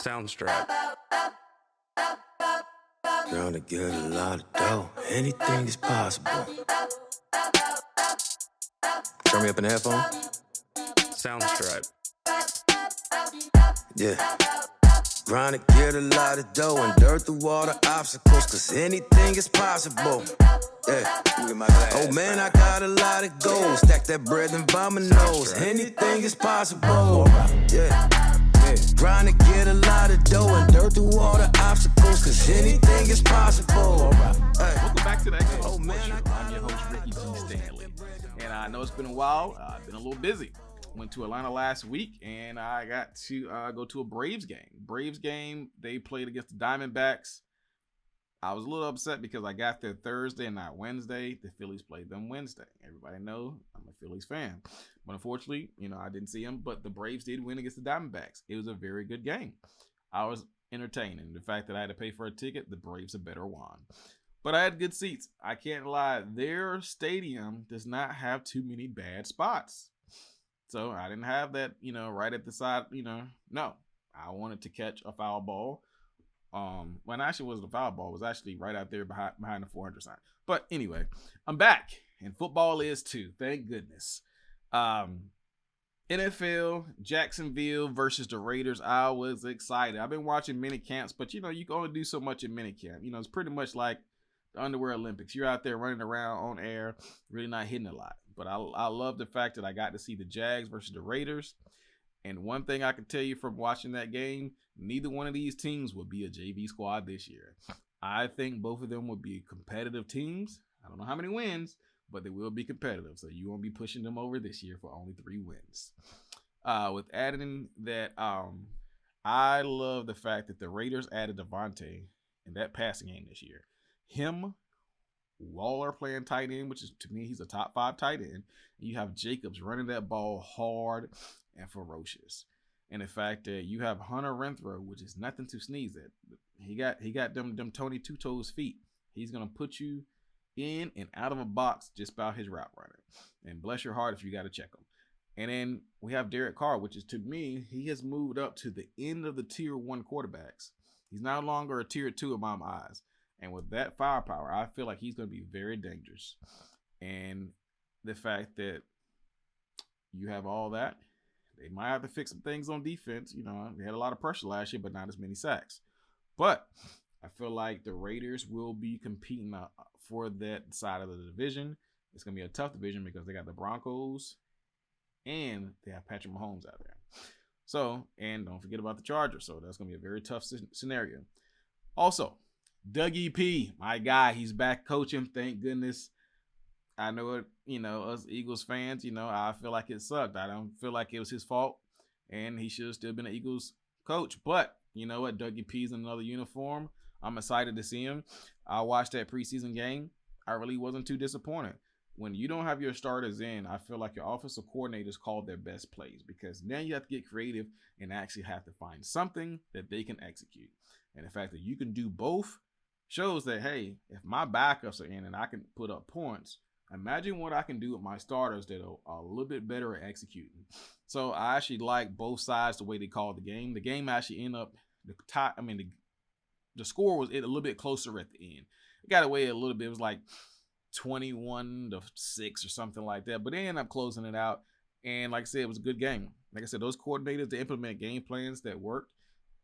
Soundstripe. Trying to get a lot of dough. Anything is possible. Turn me up in the headphone. Soundstripe. Yeah. Trying to get a lot of dough and dirt through all the obstacles, cause anything is possible. Yeah. Oh man, I got a lot of goals. Stack that bread and by my nose. Anything is possible. Yeah. Trying to get a lot of dough and dirt through all the obstacles, cause anything is possible. Welcome back to the XandOsportstalk Show. I'm your host, Ricky G. Stanley. And I know it's been a while. I've been a little busy. Went to Atlanta last week, and I got to go to a Braves game. They played against the Diamondbacks. I was a little upset because I got there Thursday and not Wednesday. The Phillies played them Wednesday. Everybody know I'm a Phillies fan. But unfortunately, I didn't see them. But the Braves did win against the Diamondbacks. It was a very good game. I was entertained. And the fact that I had to pay for a ticket, the Braves have better won. But I had good seats. I can't lie. Their stadium does not have too many bad spots. So I didn't have that, right at the side, No, I wanted to catch a foul ball. When actually was the foul ball, it was actually right out there behind the 400 sign. But anyway, I'm back, and football is too. Thank goodness. NFL, Jacksonville versus the Raiders. I was excited. I've been watching mini camps, but you can only do so much in mini camp. It's pretty much like the Underwear Olympics. You're out there running around on air, really not hitting a lot. But I love the fact that I got to see the Jags versus the Raiders. And one thing I can tell you from watching that game, neither one of these teams will be a JV squad this year. I think both of them will be competitive teams. I don't know how many wins, but they will be competitive. So you won't be pushing them over this year for only 3 wins. With adding that, I love the fact that the Raiders added Devontae in that passing game this year. Him, Waller playing tight end, which is, to me, he's a top 5 tight end. And you have Jacobs running that ball hard and ferocious. And the fact that you have Hunter Renfrow, which is nothing to sneeze at. He got them Tony Two Toes feet. He's gonna put you in and out of a box just about his route running. And bless your heart if you got to check him. And then we have Derek Carr, which is, to me, he has moved up to the end of the tier 1 quarterbacks. He's no longer a tier 2 in my eyes. And with that firepower, I feel like he's going to be very dangerous. And the fact that you have all that, they might have to fix some things on defense. They had a lot of pressure last year, but not as many sacks. But I feel like the Raiders will be competing for that side of the division. It's going to be a tough division because they got the Broncos and they have Patrick Mahomes out there. So, and don't forget about the Chargers. So that's going to be a very tough scenario. Also, Dougie P, my guy, he's back coaching. Thank goodness. I know it, us Eagles fans, I feel like it sucked. I don't feel like it was his fault, and he should have still been an Eagles coach. But you know what? Dougie P's in another uniform. I'm excited to see him. I watched that preseason game. I really wasn't too disappointed. When you don't have your starters in, I feel like your offensive coordinators called their best plays, because now you have to get creative and actually have to find something that they can execute. And the fact that you can do both shows that, hey, if my backups are in and I can put up points, imagine what I can do with my starters that are a little bit better at executing. So I actually like both sides the way they called the game. The game actually ended up the score was a little bit closer at the end. It got away a little bit. It was like 21-6 or something like that. But they ended up closing it out. And like I said, it was a good game. Like I said, those coordinators, they implement game plans that worked.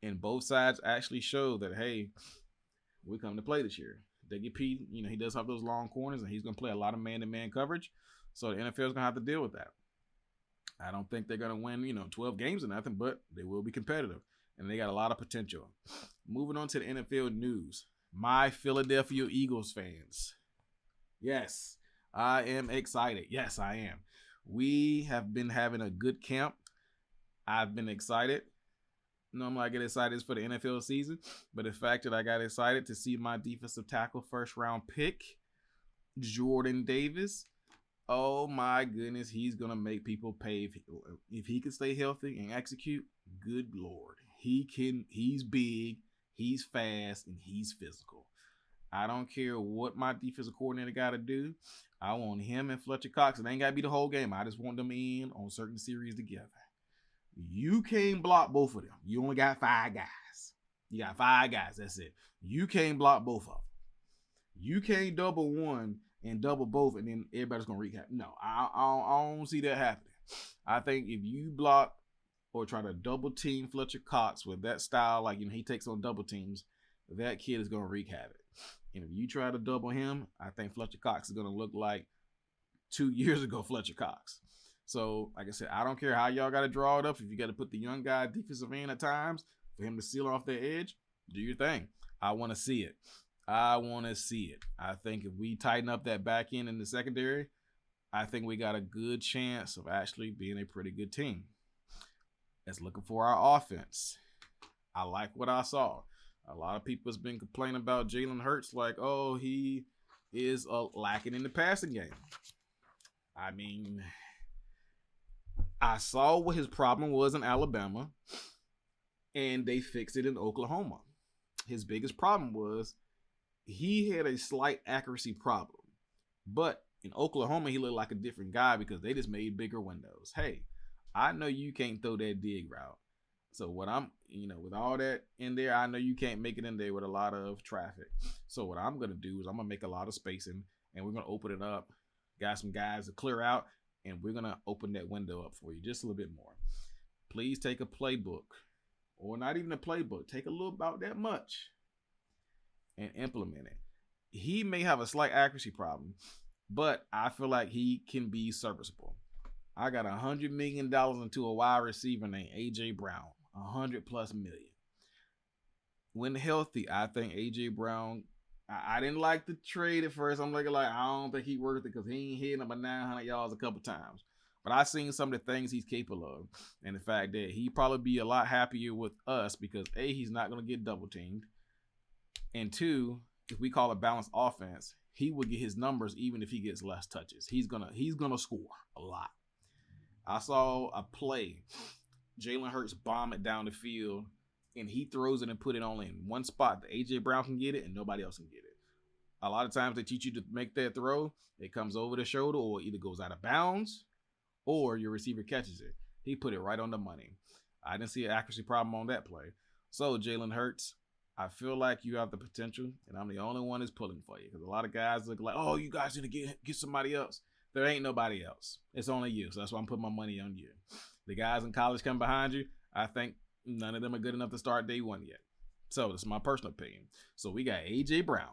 And both sides actually showed that, hey, we come to play this year. Dougie P, he does have those long corners, and he's going to play a lot of man-to-man coverage. So the NFL is going to have to deal with that. I don't think they're going to win, 12 games or nothing, but they will be competitive, and they got a lot of potential. Moving on to the NFL news. My Philadelphia Eagles fans. Yes, I am excited. Yes, I am. We have been having a good camp. I've been excited. Normally I get excited for the NFL season, but the fact that I got excited to see my defensive tackle first round pick, Jordan Davis, oh my goodness, he's going to make people pay. If he can stay healthy and execute, good Lord. He's big, he's fast, and he's physical. I don't care what my defensive coordinator got to do. I want him and Fletcher Cox. It ain't got to be the whole game. I just want them in on certain series together. You can't block both of them. You only got 5 guys. You got 5 guys. That's it. You can't block both of them. You can't double one and double both, and then everybody's gonna recap. No, I don't see that happening. I think if you block or try to double team Fletcher Cox with that style, like he takes on double teams, that kid is gonna wreak havoc. And if you try to double him, I think Fletcher Cox is gonna look like 2 years ago Fletcher Cox. So, like I said, I don't care how y'all got to draw it up. If you got to put the young guy defensive end at times for him to seal off the edge, do your thing. I want to see it. I want to see it. I think if we tighten up that back end in the secondary, I think we got a good chance of actually being a pretty good team. Let's look for our offense. I like what I saw. A lot of people has been complaining about Jalen Hurts, like, oh, he is lacking in the passing game. I mean, I saw what his problem was in Alabama, and they fixed it in Oklahoma. His biggest problem was he had a slight accuracy problem. But in Oklahoma, he looked like a different guy because they just made bigger windows. Hey, I know you can't throw that dig route. So what I'm, with all that in there, I know you can't make it in there with a lot of traffic. So what I'm going to do is I'm going to make a lot of spacing, and we're going to open it up. Got some guys to clear out, and we're going to open that window up for you just a little bit more. Please take a playbook, or not even a playbook. Take a little about that much and implement it. He may have a slight accuracy problem, but I feel like he can be serviceable. I got $100 million into a wide receiver named A.J. Brown. $100+ million. When healthy, I think A.J. Brown, I didn't like the trade at first. I'm like, I don't think he worth it because he ain't hitting about 900 yards a couple times. But I seen some of the things he's capable of. And the fact that he'd probably be a lot happier with us because A, he's not going to get double teamed. And 2, if we call it balanced offense, he will get his numbers even if he gets less touches. He's gonna score a lot. I saw a play. Jalen Hurts bomb it down the field, and he throws it and put it only in one spot that A.J. Brown can get it and nobody else can get it. A lot of times they teach you to make that throw. It comes over the shoulder or either goes out of bounds or your receiver catches it. He put it right on the money. I didn't see an accuracy problem on that play. So, Jalen Hurts, I feel like you have the potential, and I'm the only one that's pulling for you. Because a lot of guys look like, oh, you guys need to get somebody else. There ain't nobody else. It's only you. So that's why I'm putting my money on you. The guys in college come behind you. I think none of them are good enough to start day one yet. So this is my personal opinion. So we got A.J. Brown.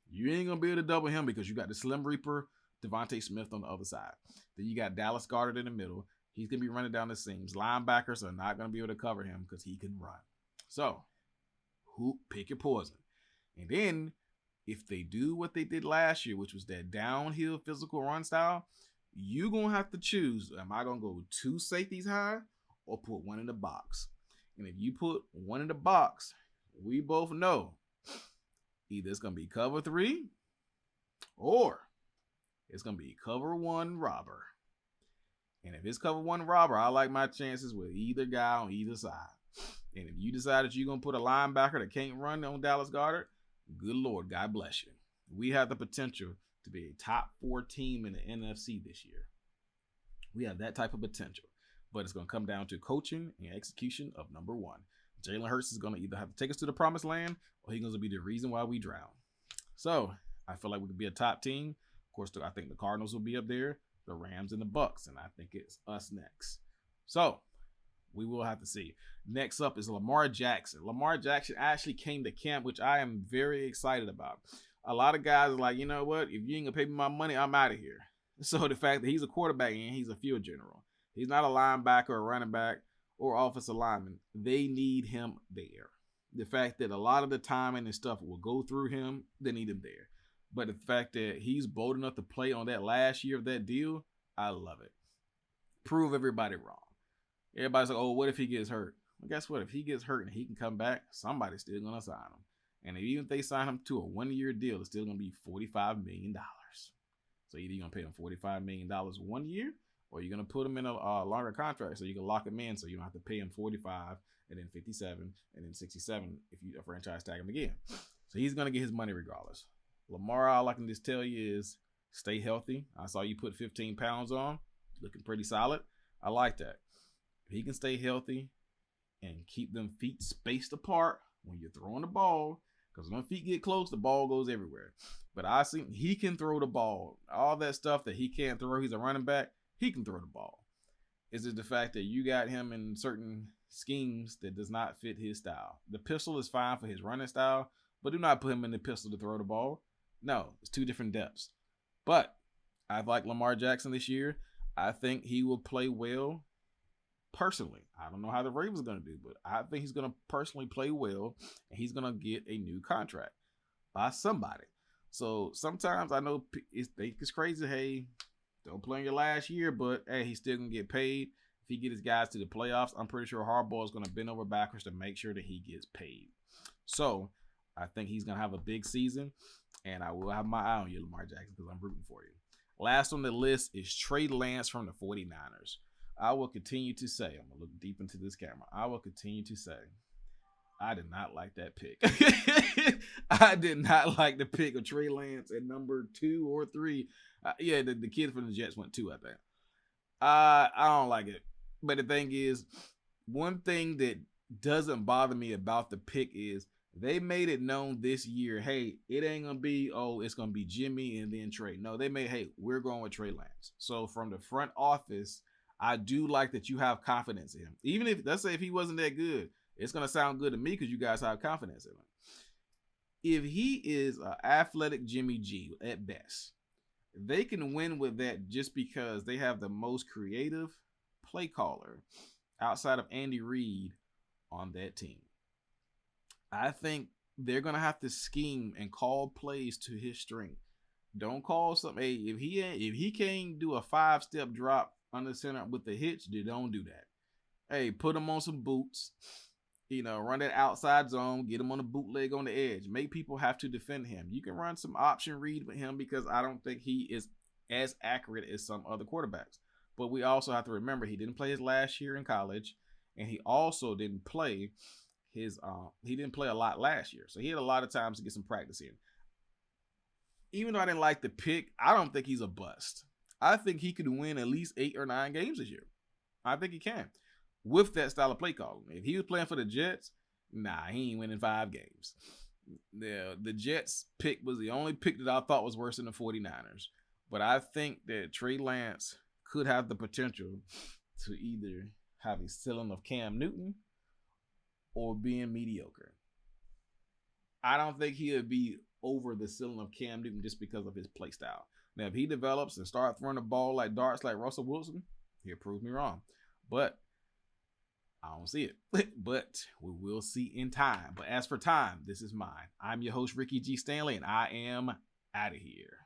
You ain't going to be able to double him because you got the Slim Reaper, Devontae Smith on the other side. Then you got Dallas Goedert in the middle. He's going to be running down the seams. Linebackers are not going to be able to cover him because he can run. So, pick your poison. And then, if they do what they did last year, which was that downhill physical run style, you're going to have to choose. Am I going to go 2 safeties high or put one in the box? And if you put one in the box, we both know either it's going to be cover 3 or it's going to be cover 1 robber. And if it's cover 1 robber, I like my chances with either guy on either side. And if you decide that you're going to put a linebacker that can't run on Dallas Goedert, good Lord, God bless you. We have the potential to be a top 4 team in the NFC this year. We have that type of potential. But it's going to come down to coaching and execution of number 1. Jalen Hurts is going to either have to take us to the promised land or he's going to be the reason why we drown. So, I feel like we could be a top team. Of course, I think the Cardinals will be up there, the Rams and the Bucks, and I think it's us next. So, we will have to see. Next up is Lamar Jackson. Lamar Jackson actually came to camp, which I am very excited about. A lot of guys are like, you know what? If you ain't going to pay me my money, I'm out of here. So the fact that he's a quarterback and he's a field general. He's not a linebacker or running back or offensive lineman. They need him there. The fact that a lot of the timing and stuff will go through him, they need him there. But the fact that he's bold enough to play on that last year of that deal, I love it. Prove everybody wrong. Everybody's like, oh, what if he gets hurt? Well, guess what? If he gets hurt and he can come back, somebody's still going to sign him. And even if they sign him to a 1-year deal, it's still going to be $45 million. So either you're going to pay him $45 million 1 year, or you're going to put him in a longer contract so you can lock him in so you don't have to pay him 45 and then 57 and then 67 if you franchise tag him again. So he's going to get his money regardless. Lamar, all I can just tell you is stay healthy. I saw you put 15 pounds on, looking pretty solid. I like that. If he can stay healthy and keep them feet spaced apart when you're throwing the ball, because when feet get close, the ball goes everywhere. But I see he can throw the ball. All that stuff that he can't throw, he's a running back, he can throw the ball. It's just the fact that you got him in certain schemes that does not fit his style. The pistol is fine for his running style, but do not put him in the pistol to throw the ball. No, it's two different depths. But I like Lamar Jackson this year. I think he will play well personally. I don't know how the Ravens are going to do, but I think he's going to personally play well, and he's going to get a new contract by somebody. So sometimes I know it's crazy. Hey, don't play in your last year, but hey, he's still going to get paid. If he get his guys to the playoffs, I'm pretty sure Harbaugh is going to bend over backwards to make sure that he gets paid. So I think he's going to have a big season, and I will have my eye on you, Lamar Jackson, because I'm rooting for you. Last on the list is Trey Lance from the 49ers. I will continue to say, I'm going to look deep into this camera. I will continue to say, I did not like that pick. I did not like the pick of Trey Lance at number 2 or 3. The kid from the Jets went 2, I think. I don't like it. But the thing is, one thing that doesn't bother me about the pick is they made it known this year, hey, it ain't going to be, it's going to be Jimmy and then Trey. No, they made, hey, we're going with Trey Lance. So from the front office, I do like that you have confidence in him. Even if, let's say if he wasn't that good, it's going to sound good to me because you guys have confidence in him. If he is an athletic Jimmy G at best, they can win with that just because they have the most creative play caller outside of Andy Reid on that team. I think they're going to have to scheme and call plays to his strength. Don't call something. Hey, if he can't do a 5-step drop under center with the hitch, then don't do that. Hey, put him on some boots. Run that outside zone, get him on a bootleg on the edge. Make people have to defend him. You can run some option read with him because I don't think he is as accurate as some other quarterbacks. But we also have to remember he didn't play his last year in college, and he also didn't play he didn't play a lot last year. So he had a lot of times to get some practice in. Even though I didn't like the pick, I don't think he's a bust. I think he could win at least 8 or 9 games this year. I think he can. With that style of play calling. If he was playing for the Jets, he ain't winning 5 games. The Jets pick was the only pick that I thought was worse than the 49ers. But I think that Trey Lance could have the potential to either have a ceiling of Cam Newton or being mediocre. I don't think he'll be over the ceiling of Cam Newton just because of his play style. Now, if he develops and starts throwing the ball like darts like Russell Wilson, he'll prove me wrong. But I don't see it. But we will see in time. But as for time, this is mine. I'm your host, Ricky G. Stanley, and I am out of here.